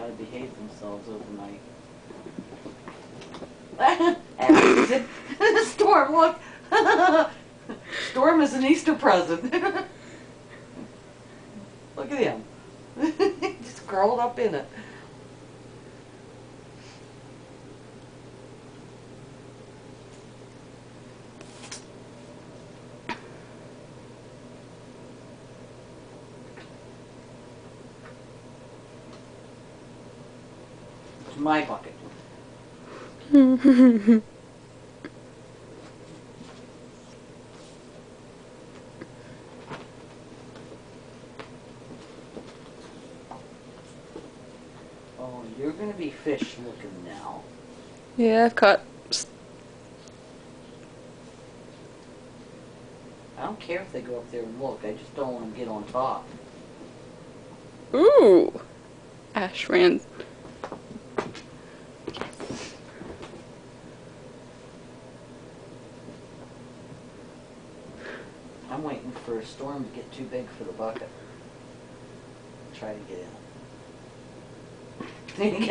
to behave themselves overnight. Storm, look! Storm is an Easter present. Look at him. Just curled up in it. It's my bucket. Oh, you're gonna be fish looking now. Yeah, I've caught. I don't care if they go up there and look. I just don't want to get on top. Ooh! Ash ran. I'm waiting for a storm to get too big for the bucket. Try to get in.